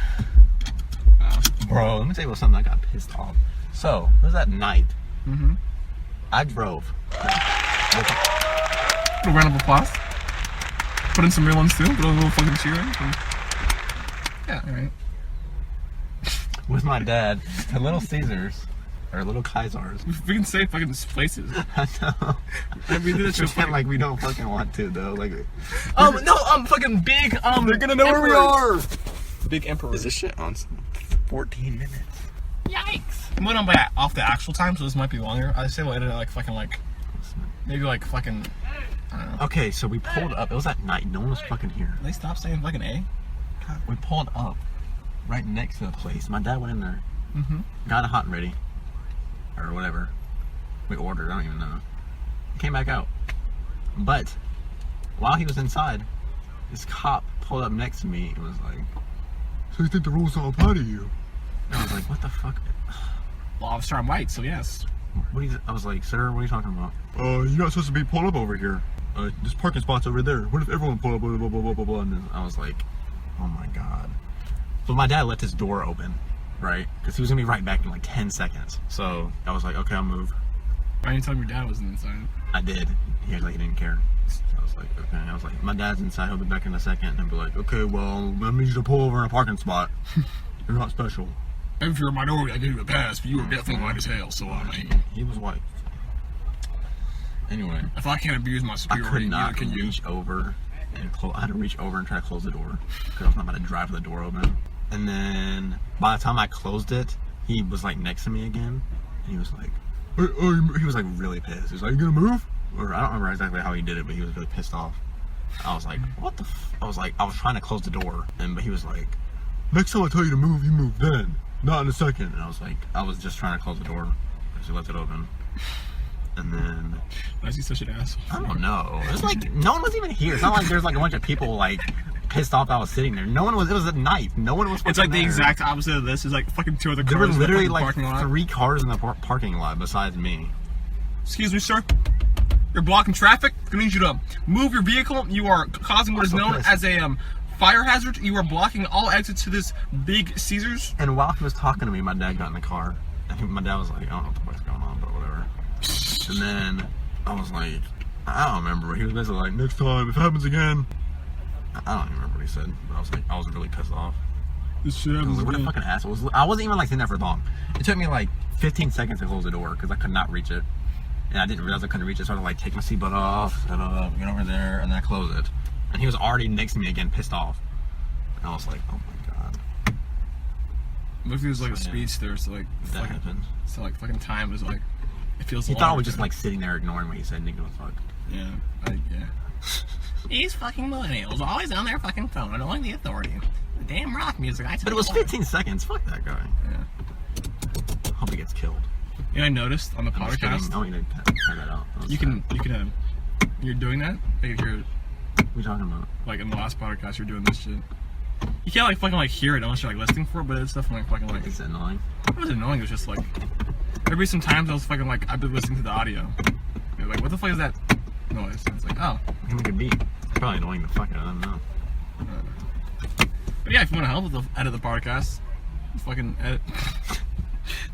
Bro, let me tell you something. I got pissed off. So, it was that night. Mm-hmm. I drove. A round of applause. Put in some real ones too. Put in a little fucking cheering. Yeah, alright. With my dad to Little Caesars. Or Little Kaisers. We can say fucking places. I know. We did it so Pretend like we don't fucking want to though. Like, fucking big, they're gonna know where we are. Big emperor. Is this shit on 14 minutes? Yikes. I'm going by off the actual time, so this might be longer. I say we'll edit it like fucking maybe like fucking, I don't know. Okay, so we pulled up. It was at night. No one was fucking here. They stopped saying fucking A? We pulled up right next to the place. My dad went in there. Mm-hmm. Got it hot and ready. Or whatever. We ordered. I don't even know. Came back out. But while he was inside, this cop pulled up next to me and was like, "So you think the rules don't apply to you?" And I was like, "What the fuck?" Well, officer, I'm white, so yes. I was like, "Sir, what are you talking about?" You're not supposed to be pulled up over here. This parking spot's over there. What if everyone pulled up, blah, blah, blah, blah, blah, blah. And then I was like, oh my God. But my dad left his door open, right? Because he was gonna be right back in like 10 seconds. So I was like, okay, I'll move. Why didn't you tell me your dad wasn't inside? I did. He was like, he didn't care. So I was like, okay. I was like, my dad's inside. He'll be back in a second. And be like, okay, well, I need you to pull over in a parking spot. You're not special. If you're a minority, I give you a pass, but you were definitely white as hell, so I mean. He was white. Anyway. If I can't abuse my I superiority, could not neither can you. reach over and close. I had to reach over and try to close the door because I was not about to drive the door open. And then by the time I closed it, he was like next to me again, and he was like, he was like really pissed. He was like, "You gonna move?" Or I don't remember exactly how he did it, but he was really pissed off. I was like, "What the?" I was like, I was trying to close the door, but he was like, "Next time I tell you to move, you move then, not in a second." And I was like, I was just trying to close the door, so he left it open. And then Why is he such an asshole? I don't know. It was like no one was even here. It's not like there's like a bunch of people like pissed off that I was sitting there. No one was. It was at night. No one was. It's like there. the exact opposite of this. It's like fucking two other cars. There were literally in the like parking lot. 3 cars in the parking lot besides me. Excuse me, sir. You're blocking traffic. I need you to move your vehicle. You are causing what is known as a fire hazard. You are blocking all exits to this big Caesars. And while he was talking to me, my dad got in the car. I think my dad was like, I don't know what the fuck's going on, but whatever. And then I was like, I don't remember. He was basically like, next time, if it happens again. I don't even remember what he said, but I was like, I was really pissed off. This shit I was happens like, what a again. fucking asshole. I wasn't even like sitting there for long. It took me like 15 seconds to close the door because I could not reach it. And I didn't realize I couldn't reach it, so I had to like take my seatbelt off, set up, get over there, and then I close it. And he was already next to me again, pissed off. And I was like, oh my God. What if he was like a So, yeah. speedster? So like, That fucking, happened. so like fucking time was like, it feels. He longer thought I was just than- like sitting there ignoring what he said and didn't give a fuck. Yeah, yeah. These fucking millennials always on their fucking phone, annoying the authority. The damn rock music. I tell But it you was what. 15 seconds. Fuck that guy. Yeah. Hope he gets killed. You know, I noticed on the I'm just kidding. podcast. Oh, you need to cut that out. That was You sad. can. You're doing that. Like if you're What are you talking about? like in the last podcast, you're doing this shit. You can't like fucking like hear it unless you're like listening for it, but it's definitely fucking like. It's annoying. It wasn't annoying. It was just like. There'd be some times I was fucking like I've been listening to the audio. You're like, what the fuck is that noise? And it's like, oh. I can make a beat. It's probably annoying the fuck out of them now. But yeah, if you want to help with the edit the podcast, fucking edit.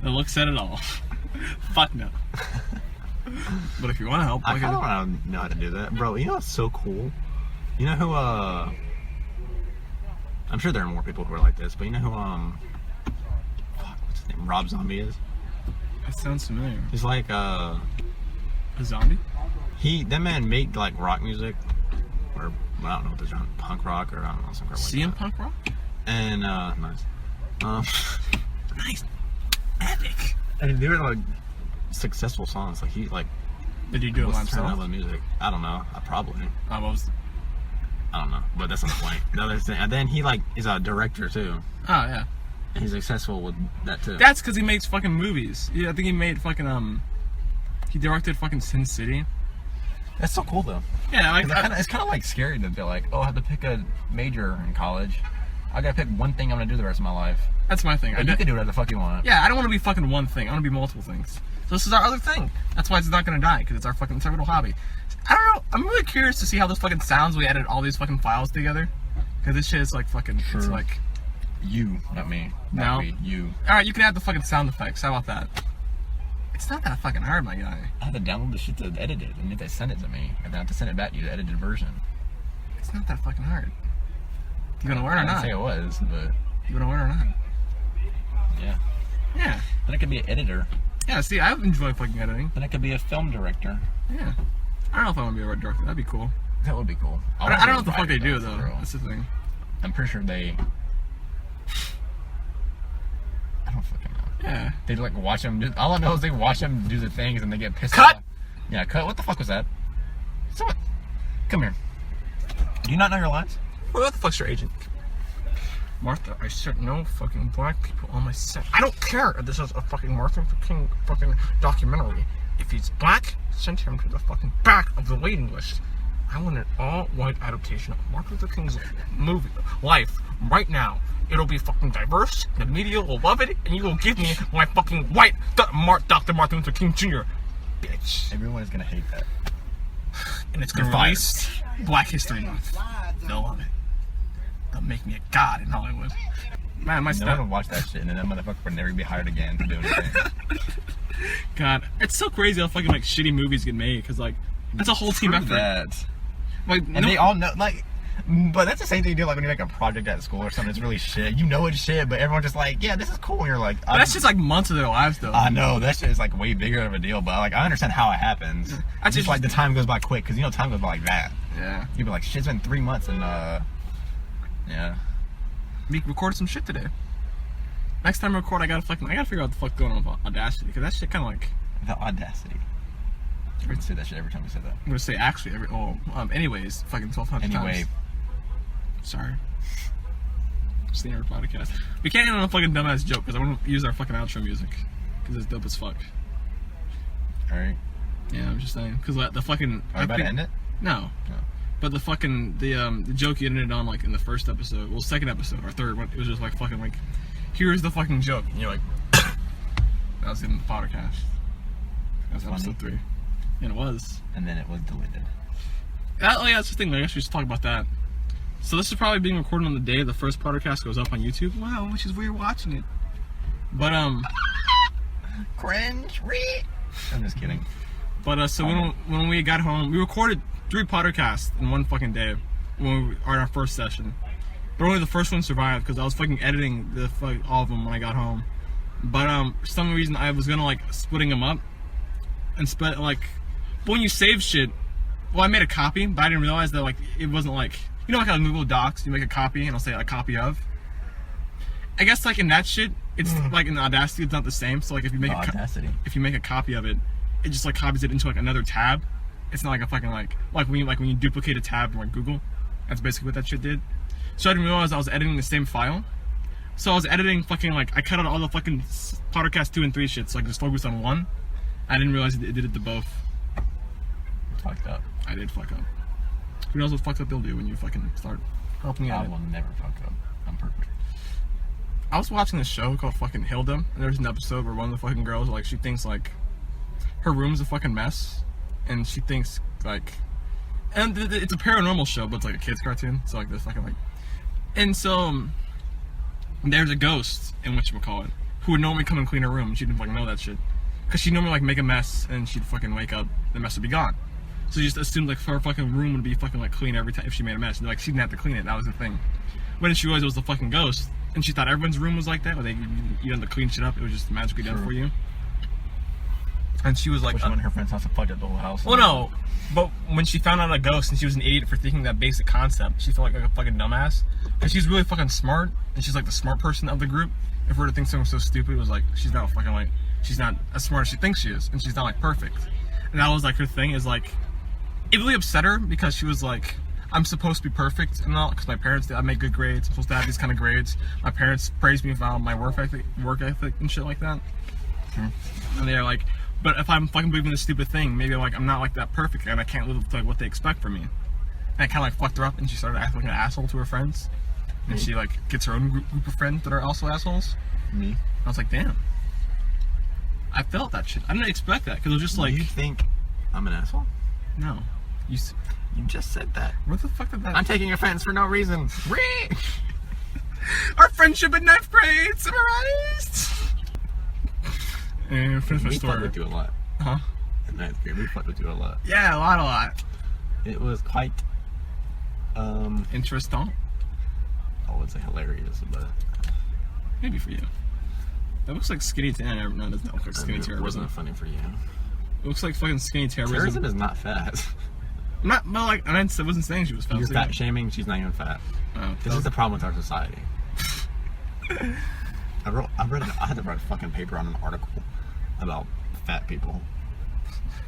The look said it all. Fuck no. But if you want to help, I like, kind of want to know how to do that. Bro, you know what's so cool? You know who, I'm sure there are more people who are like this, but you know who, fuck, what's his name? Rob Zombie is? that sounds familiar. He's like, A zombie? that man made like rock music, or well, I don't know what the genre, punk rock, or I don't know, some crap like CM that. Punk Rock? And, nice. Nice. Epic. And they were like successful songs. Like he like Did you do it by was turning himself? up the music. I don't know. I probably. I was. I don't know. But that's not the point. The other thing, and then he like is a director too. Oh yeah. And he's successful with that too. That's because he makes fucking movies. Yeah, I think he made fucking He directed fucking Sin City. That's so cool though. Yeah, like It's kind of like scary to be like, oh, I have to pick a major in college. I gotta pick one thing I'm gonna do the rest of my life. that's my thing. But you can do whatever the fuck you want. Yeah, I don't want to be fucking one thing. I want to be multiple things. So this is our other thing. That's why it's not gonna die, because it's our fucking little hobby. I don't know. I'm really curious to see how this fucking sounds. We edit all these fucking files together, because this shit is like fucking. Sure. It's like you, not me. No. Not me, you. All right. You can add the fucking sound effects. How about that? It's not that fucking hard, my guy. I have to download the shit to edit it, and if they send it to me, and then I have to send it back to you, the edited version. It's not that fucking hard. You gonna learn or I didn't not? say it was, but You gonna learn or not? yeah. Yeah. Then I could be an editor. Yeah. See, I enjoy fucking editing. Then I could be a film director. Yeah. I don't know if I want to be a red director. That'd be cool. That would be cool. I don't know what the fuck they do though. That's the thing. I'm pretty sure they. I don't fucking know. Yeah. They like watch them. All I know is they watch them do the things and they get pissed Cut! off. Yeah, cut. What the fuck was that? Someone, come here. Do you not know your lines? What the fuck's your agent? Martha, I said no fucking black people on my set. I don't care if this is a fucking Martin Luther King fucking documentary. If he's black, send him to the fucking back of the waiting list. I want an all-white adaptation of Martin Luther King's movie, life, right now. It'll be fucking diverse, the media will love it, and you will give me my fucking white Dr. Martin Luther King Jr. Bitch. Everyone is gonna hate that. And it's gonna You're fired. release Black History Month. They'll love it. They'll make me a god in Hollywood. Man, my No one would watch that shit, and then that motherfucker would never be hired again to do anything. God, it's so crazy how fucking like shitty movies get made, because like it's a whole team True effort. that. Like, And they all know, like, but that's the same thing you do, like when you make a project at school or something. It's really shit. You know it's shit, but everyone's just like, yeah, this is cool. And you're like, But that's just like months of their lives, though. I know that shit is like way bigger of a deal, but like I understand how it happens. That's Just like the time goes by quick, because you know time goes by like that. Yeah. You'd be like, shit's been 3 months, and yeah. We recorded some shit today. Next time I record, I gotta figure out what the fuck going on with Audacity, because that shit kind of like. The audacity. We're gonna say that shit every time we say that. I'm gonna say actually every. Anyways, fucking 1,200 Anyway. times. Sorry. Just the Poddercast. We can't end on a fucking dumbass joke, because I want to use our fucking outro music, because it's dope as fuck. Alright. Yeah, I'm just saying, because the fucking. Are we about to end it? No. No. But the fucking the joke you ended on like in the first episode, well, second episode or third one, it was just like fucking like, here's the fucking joke, and you're like, that was in the podcast. That was Funny. episode 3, and it was. And then it was deleted. Oh yeah, that's the thing. I guess we should talk about that. So this is probably being recorded on the day the first podcast goes up on YouTube. Wow, which is weird watching it. But Cringe. I'm just kidding. But so when we got home, we recorded 3 podcasts in one fucking day when we were in our first session. But only the first one survived because I was fucking editing all of them when I got home. But for some reason I was gonna like splitting them up and split like. But when you save shit, well, I made a copy, but I didn't realize that like it wasn't like, you know, like on Google Docs you make a copy and it'll say a copy of. I guess like in that shit, it's like in Audacity it's not the same. So like if you make if you make a copy of it, it just like copies it into like another tab. It's not like a fucking like when you duplicate a tab in like Google. That's basically what that shit did. So I didn't realize I was editing the same file. So I was editing fucking like I cut out all the fucking Poddercast 2 and 3 shit so I could just focus on one. I didn't realize it did it to both. Fucked up. I did fuck up. Who knows what fucked up they'll do when you fucking start helping I out. will never fuck up. I'm perfect. I was watching this show called fucking Hilda, and there's an episode where one of the fucking girls, like, she thinks, like, her room's a fucking mess, and she thinks, like, and it's a paranormal show, but it's like a kid's cartoon, so, like, this fucking, like, and so, there's a ghost in whatchamacallit, who would normally come and clean her room, and she didn't fucking know that shit, because she'd normally, like, make a mess, and she'd fucking wake up, the mess would be gone. So she just assumed, like, her fucking room would be fucking, like, clean every time if she made a mess, and, like, she didn't have to clean it, that was the thing. But then she realized it was the fucking ghost, and she thought everyone's room was like that, where you didn't have to clean shit up, it was just magically done for you. And she was like, Which one of her friends has to fuck up the whole house? well, no, but when she found out a ghost, and she was an idiot for thinking that basic concept, she felt like a fucking dumbass. And she's really fucking smart, and she's like the smart person of the group. If we're to think something so stupid, it was like, she's not fucking like, she's not as smart as she thinks she is, and she's not like perfect. And that was like her thing, is like, it really upset her because she was like, I'm supposed to be perfect and all, because my parents, I make good grades, I'm supposed to have these kind of grades. My parents praise me for my work ethic and shit like that. And they're like, but if I'm fucking believing this stupid thing, maybe like I'm not like that perfect and I can't live up to like what they expect from me. And I kind of like fucked her up, and she started acting like an asshole to her friends. And she like gets her own group of friends that are also assholes. Me. I was like, damn. I felt that shit. I didn't expect that because it was just like. You think I'm an asshole? No. You just said that. What the fuck did that? I'm taking offense for no reason. Our friendship in 9th grade summarized. And finish my We fucked story. with you a lot. Huh? In 9th grade, we fucked with you a lot. Yeah, a lot. It was quite, Interesting. I would say hilarious, but Maybe for you. That looks like skinny terrorism. No, it doesn't look like skinny it terrorism. wasn't funny for you. It looks like fucking skinny terrorism. Terrorism is not fat. I'm not, well, like, I wasn't saying she was fat. You're fat shaming, she's not even fat. Oh, This is the problem with our society. I had to write a fucking paper on an article about fat people.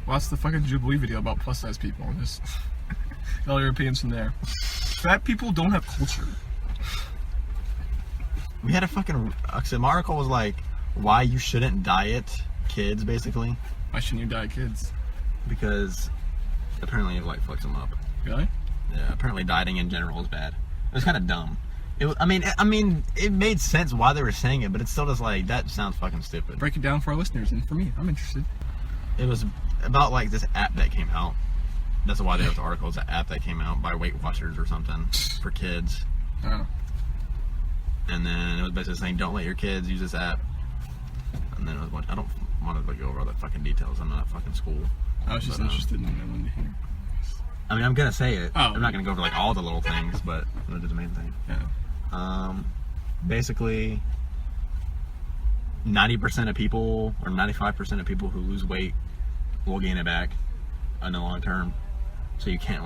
Watch the fucking Jubilee video about plus size people. Just all your opinions from there. Fat people don't have culture. We had a fucking, so my article was like, why you shouldn't diet kids, basically. Why shouldn't you diet kids? Because apparently it like fucks them up. Really? Yeah, apparently dieting in general is bad. It was kind of dumb. I mean, it made sense why they were saying it, but it's still just like, that sounds fucking stupid. Break it down for our listeners and for me. I'm interested. It was about like this app that came out. That's why they have the article. It's an app that came out by Weight Watchers or something for kids. Oh. And then it was basically saying, don't let your kids use this app. And then it was a bunch, I don't want to go over all the fucking details. I'm not at fucking school. I was just interested in that one to hear. I mean, I'm gonna say it. Oh. I'm not gonna go over like all the little things, but I'm gonna do the main thing. Yeah. Basically, 90% of people or 95% of people who lose weight will gain it back in the long term. So you can't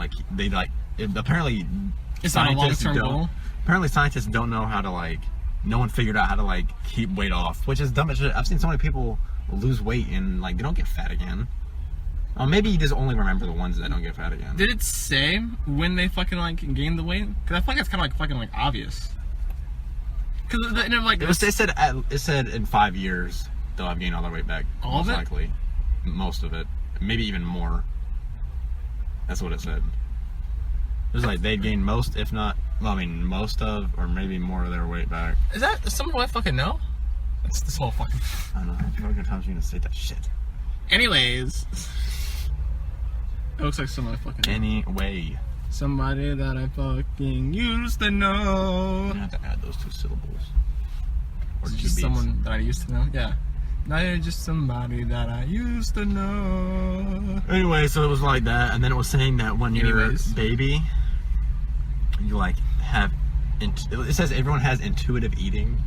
apparently It's not a scientists long-term don't. goal. Apparently scientists don't know how to no one figured out how to keep weight off, which is dumb as shit. I've seen so many people lose weight and they don't get fat again. Or maybe you just only remember the ones that don't get fat again. Did it say when they fucking gained the weight? Because I feel like it's kind of fucking obvious. Because It said in 5 years they'll have gained all their weight back. All of most it? likely, most of it, maybe even more. That's what it said. It was like they'd gain most, if not, most of, or maybe more of their weight back. Is that someone I fucking know? That's this whole fucking. I don't know how many times you're gonna say that shit. Anyways, it looks like someone I fucking know. Anyway, Somebody that I fucking used to you know. have to add those 2 syllables. Or It's 2 just beats. someone that I used to know. Yeah. Now you're just somebody that I used to know. Anyway, so it was like that, and then it was saying that when you're a Anyways. baby, you have. It says everyone has intuitive eating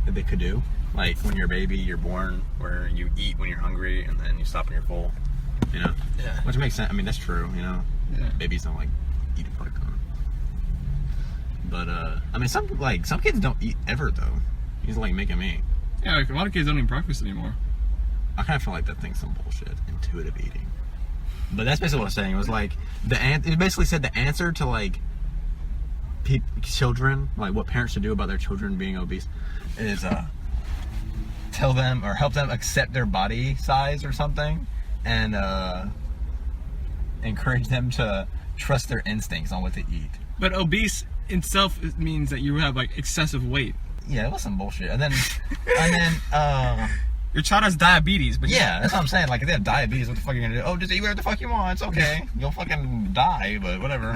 that they could do. Like when you're a baby, you're born where you eat when you're hungry, and then you stop when you're full. You know, Yeah. which makes sense. I mean, that's true. You know, Yeah. babies don't eat a fuck ton. But I mean, some kids don't eat ever though. He's making me. Yeah, a lot of kids don't eat breakfast anymore. I kind of feel like that thing's some bullshit. Intuitive eating. But that's basically what I was saying. It was it basically said the answer to children, what parents should do about their children being obese, is tell them or help them accept their body size or something, and encourage them to trust their instincts on what to eat. But obese itself means that you have excessive weight. Yeah, it was some bullshit. And then Your child has diabetes, but yeah, that's what I'm saying. If they have diabetes, what the fuck are you gonna do? Oh, just eat whatever the fuck you want. It's okay. You'll fucking die, but whatever.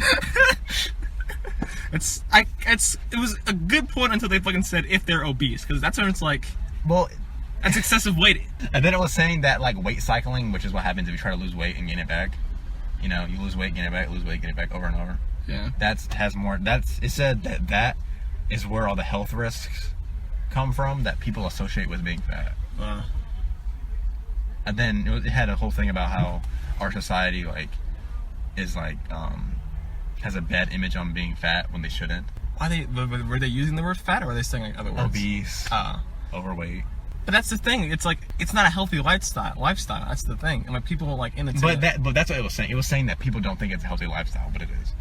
it was a good point until they fucking said if they're obese, because that's when it's Well, that's excessive weight. and then it was saying that weight cycling, which is what happens if you try to lose weight and gain it back. You know, you lose weight, gain it back, lose weight, gain it back, over and over. Yeah. It said that is where all the health risks come from that people associate with being fat. And then it had a whole thing about how our society has a bad image on being fat when they shouldn't. Were they using the word fat, or were they saying other words? Obese, overweight. But that's the thing. It's it's not a healthy lifestyle. That's the thing. And people in the But that's what it was saying. It was saying that people don't think it's a healthy lifestyle, but it is.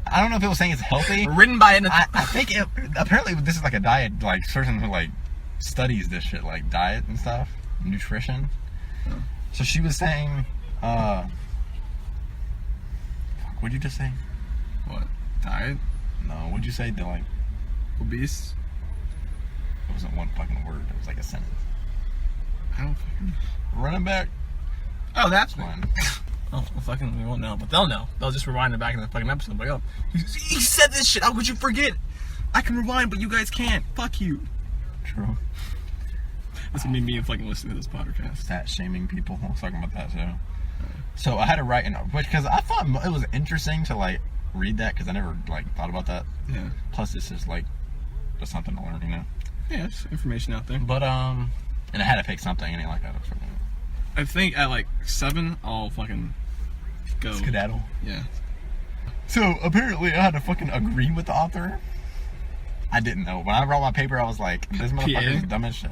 I don't know if it was saying it's healthy. written by an. I think apparently this is a diet, person who studies this shit, diet and stuff, nutrition. Oh. So she was saying, what'd you just say? What? Diet? No, what'd you say? Obese? It wasn't one fucking word. It was a sentence. I don't fucking... Running back. Oh, that's Fine. Oh, well, fucking, we won't know, but they'll know. They'll just rewind it back in the fucking episode. Like, oh, he said this shit. How could you forget? I can rewind, but you guys can't. Fuck you. True. That's what me and fucking listening to this podcast. Fat shaming people. I was talking about that too. So I had to write because I thought it was interesting to like read that because I never like thought about that. Yeah. Plus, it's just like just something to learn, you know. Yeah, it's information out there. But and I had to pick something, and like that. I think at like 7, I'll fucking go. Skedaddle. Yeah. So apparently, I had to fucking agree with the author. I didn't know. When I wrote my paper, I was like, "This motherfucker is dumb as shit."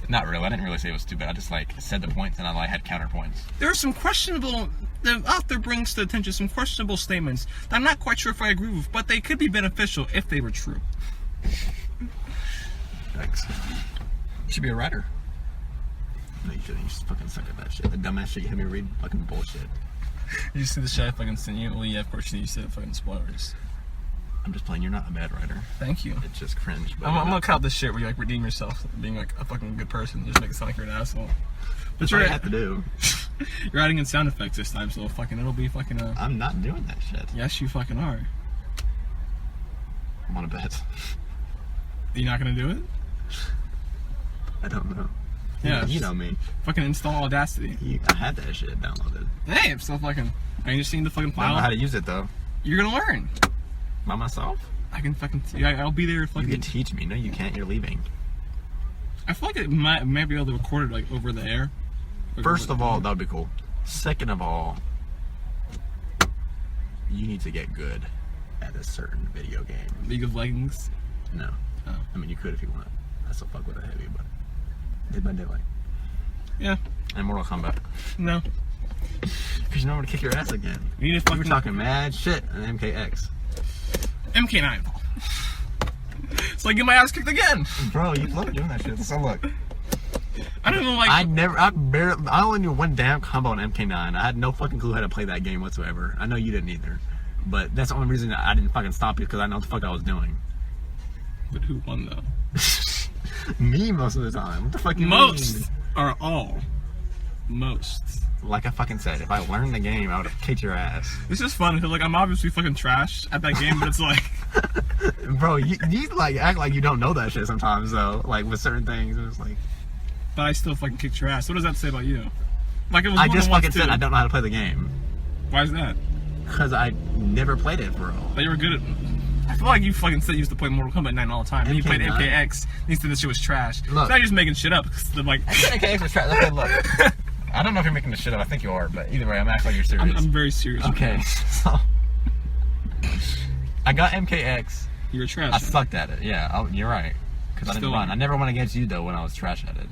Not really. I didn't really say it was stupid. I just like said the points, and I like had counterpoints. There are some questionable. The author brings to attention some questionable statements that I'm not quite sure if I agree with, but they could be beneficial if they were true. Thanks. You should be a writer. No, you shouldn't. You just fucking suck at that shit. The dumbass shit you had me read, fucking bullshit. You see the shit I fucking sent you? Well, yeah, of course you said fucking spoilers. I'm just playing. You're not a bad writer. Thank you. It's just cringe. But I'm gonna cut this shit where you like redeem yourself, being like a fucking good person, just make it sound like you're an asshole. But that's what I have to do. You're adding in sound effects this time, so fucking it'll be fucking. I'm not doing that shit. Yes, you fucking are. I'm on a bet. You're not gonna do it? I don't know. Yeah. You know me. Fucking install Audacity. I had that shit downloaded. Hey, I'm still fucking. I just seen the fucking I don't know file. how to use it though. You're gonna learn. By myself? I can fucking. Yeah, I'll be there. You Fucking. can teach me. No, you can't. You're leaving. I feel like it might be able to record it like over the air. Like, First of all, that would be cool. Second of all, you need to get good at a certain video game. League of Legends. No. Oh. I mean, you could if you want. I still fuck with it heavy, but Dead by Daylight. Yeah. And Mortal Kombat. No. Because you know I'm gonna kick your ass again. You need to You fucking were talking mad shit on MKX. MK9. It's like get my ass kicked again. Bro, you love doing that shit. So look. I don't know, like. I only knew one damn combo on MK9. I had no fucking clue how to play that game whatsoever. I know you didn't either. But that's the only reason I didn't fucking stop you, because I know what the fuck I was doing. But who won though? Me most of the time. What the fuck you Most mean? are all. Most. Like I fucking said, if I learned the game, I would have kicked your ass. It's just fun because like I'm obviously fucking trash at that game, but it's like. Bro, you like act like you don't know that shit sometimes though. Like with certain things, it's like. But I still fucking kicked your ass. What does that say about you? Like it was. I just more than fucking once, said too. I don't know how to play the game. Why is that? Because I never played it, bro. But you were good at. I feel like you fucking said you used to play Mortal Kombat 9 all the time. And you played MK9? MKX. And you said this shit was trash. Look. So now you're just making shit up. I'm like. MKX was trash. Okay, look. I don't know if you're making this shit up. I think you are, but either way, I'm acting like you're serious. I'm very serious. Okay, so I got MKX. You're trash. I sucked at it. Yeah, you're right. Because I didn't Still run. are. I never went against you though when I was trash at it.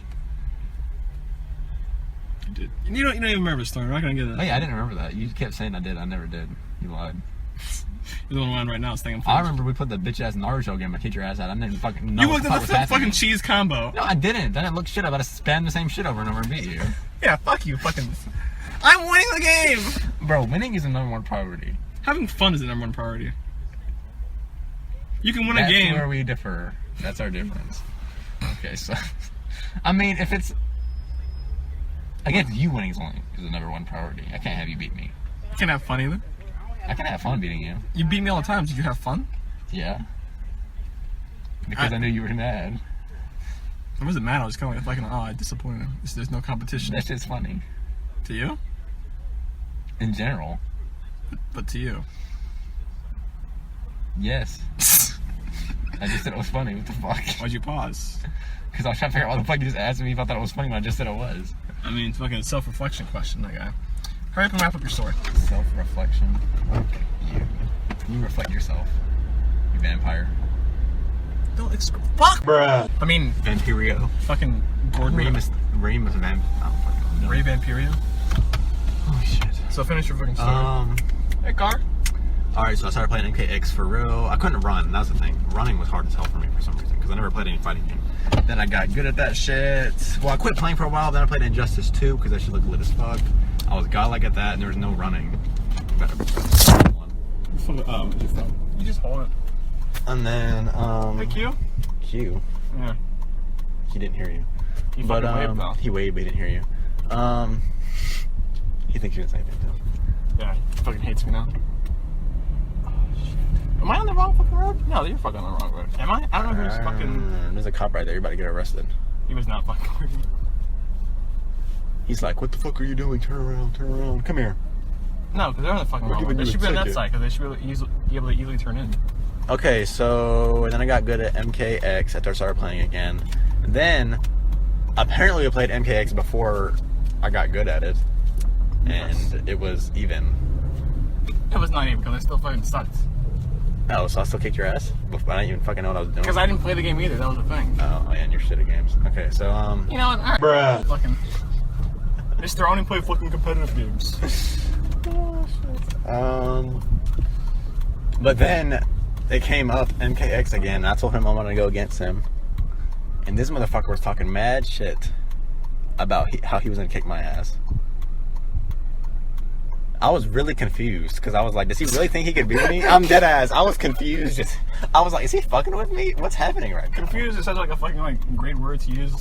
You did. You don't even remember the story. We're not gonna get Oh that. yeah, I didn't remember that. You kept saying I did. I never did. You lied. You're the one around right now. It's thinking. I remember we put the bitch ass Naruto game. I kicked your ass out. I didn't fucking know You what looked the at fuck the was happening. fucking cheese combo. No, I didn't. I didn't look shit up. I just spammed the same shit over and over and beat you. Yeah, fuck you, fucking. I'm winning the game. Bro, winning is the number one priority. Having fun is the number one priority. You can win That's a game. where we differ. That's our difference. Okay, so I mean, if it's against you, winning is the number one priority. I can't have you beat me. You can't have fun either. I can have fun beating you. You beat me all the time. Did you have fun? Yeah. Because I knew you were mad. I wasn't mad. I was kind of like, I disappointed him. There's no competition. That shit's funny. To you? In general. But to you. Yes. I just said it was funny. What the fuck? Why'd you pause? Because I was trying to figure out why the fuck you just asked me if I thought it was funny when I just said it was. I mean, it's fucking self-reflection question, that guy. Hurry up and wrap up your story. Self-reflection. You reflect yourself. You vampire. Don't fuck! Bruh. I mean, Vampirio. fucking Gordon. Remus Vamp. I don't fucking know. Ray Vampirio. Oh shit. So finish your fucking story. Hey, car. Alright, so I started playing MKX for real. I couldn't run, that was the thing. Running was hard as hell for me for some reason, because I never played any fighting game. Then I got good at that shit. Well, I quit playing for a while, then I played Injustice 2, because that shit looked lit as fuck. I was godlike at that, and there was no running. You just hold it. And then, Hey, Q? Q. Yeah. He didn't hear you. He fucking waved though. He waved, but he didn't hear you. He thinks you're gonna say anything too. Yeah, he fucking hates me now. Oh, shit. Am I on the wrong fucking road? No, you're fucking on the wrong road. Am I? I don't know who's fucking... There's a cop right there. You're about to get arrested. He was not fucking working. He's like, what the fuck are you doing? Turn around, turn around. Come here. No, because they're on the fucking wrong road. They should be on that side, because they should be able to easily turn in. Okay, so then I got good at MKX after I started playing again. And then, apparently we played MKX before I got good at it. And it was even. It was not even, because I still fucking sucked. Oh, so I still kicked your ass? I didn't even fucking know what I was doing. Because I didn't play the game either, that was the thing. Oh, yeah, and you're shit at games. Okay, so, You know what? Alright. Bruh. Fucking... Mr. I only play fucking competitive games. But then it came up MKX again, and I told him I wanted to go against him. And this motherfucker was talking mad shit about how he was gonna kick my ass. I was really confused because I was like, does he really think he could beat me? I'm dead ass. I was confused. I was like, is he fucking with me? What's happening right now? Confused is such like a fucking like great word to use.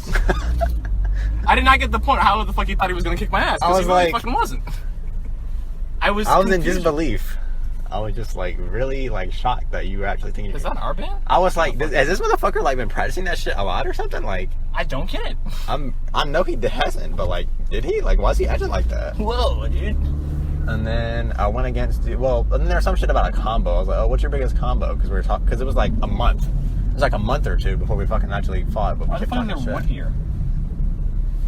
I did not get the point. How the fuck he thought he was gonna kick my ass? I was he really like, fucking wasn't. I was in disbelief. I was just like really like shocked that you were actually thinking. Is that our band? I was like, has this motherfucker like been practicing that shit a lot or something? Like, I don't get it. I know he hasn't, but like, did he? Like, why is he acting like that? Whoa, dude. And then I went against, and then there was some shit about a combo. I was like, oh, what's your biggest combo? Because we were talking, because it was like a month. It was like a month or two before we fucking actually fought. But Why the fuck is there wood here?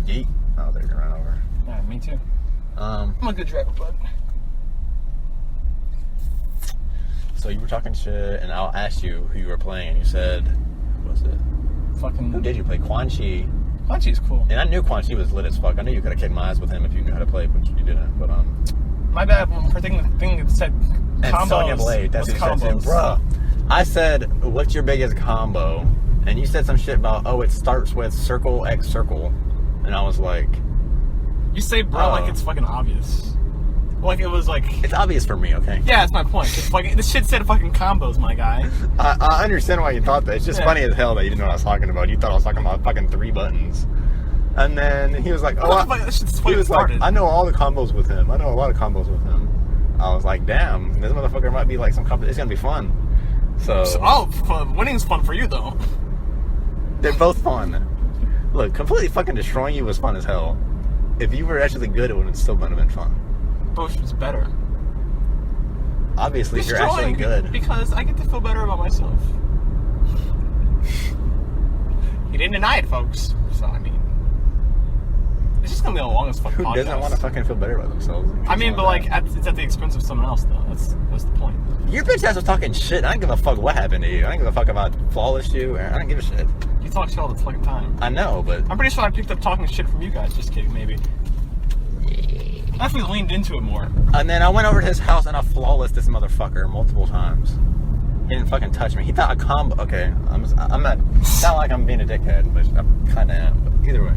Yeet. Oh, they're gonna run over. Yeah, me too. I'm a good driver, bud. So you were talking shit, and I asked you who you were playing, and you said, what was it? Fucking. Who did you play? Quan Chi. Quan Chi's cool. And I knew Quan Chi was lit as fuck. I knew you could have kicked my ass with him if you knew how to play, but you didn't. But my bad for thinking the thing that said and combos. Sonya Blade. That's what you said too, bruh. I said, what's your biggest combo? And you said some shit about, oh, it starts with circle X circle, and I was like, you say bro like it's fucking obvious. Like it was like it's obvious for me, okay? Yeah, that's my point. It's fucking this shit said fucking combos, my guy. I understand why you thought that. It's just funny as hell that you didn't know what I was talking about. You thought I was talking about fucking 3 buttons. And then he was like, oh, he was like, I know all the combos with him. I know a lot of combos with him. I was like, damn, this motherfucker might be like some combo. It's gonna be fun. So winning's fun for you though. They're both fun. Look, completely fucking destroying you was fun as hell. If you were actually good, it would have still been fun. Both was better. Obviously, you're actually good. Because I get to feel better about myself. You didn't deny it, folks. So, I mean, it's just gonna be the longest fucking podcast. Who doesn't want to fucking feel better about themselves? I mean, but like, it's at the expense of someone else, though. That's the point. Your bitch ass was talking shit. I don't give a fuck what happened to you. I don't give a fuck about flawless you. I don't give a shit. You talk shit all the fucking time. I know, but I'm pretty sure I picked up talking shit from you guys. Just kidding, maybe. I definitely leaned into it more. And then I went over to his house and I flawless this motherfucker multiple times. He didn't fucking touch me. He thought a combo. Okay, I'm not. It's not like I'm being a dickhead, but I kind of am. But either way,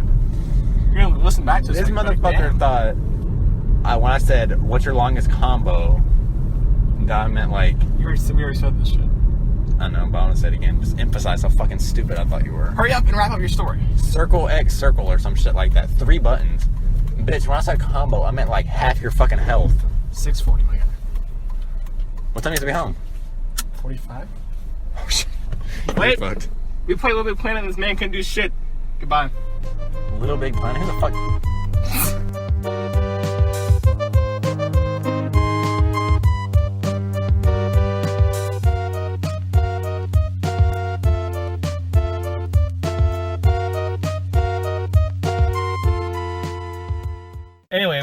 you're gonna listen back to this motherfucker thought when I said, "What's your longest combo?" that I meant like we already said this shit. I know, but I want to say it again. Just emphasize how fucking stupid I thought you were. Hurry up and wrap up your story. Circle X circle or some shit like that. 3 buttons. Bitch, when I said combo, I meant like half your fucking health. 6:40, my guy. What time do you have to be home? 45. Oh shit. Wait. We played Little Big Planet and this man couldn't do shit. Goodbye. Little Big Planet? Who the fuck? Anyway.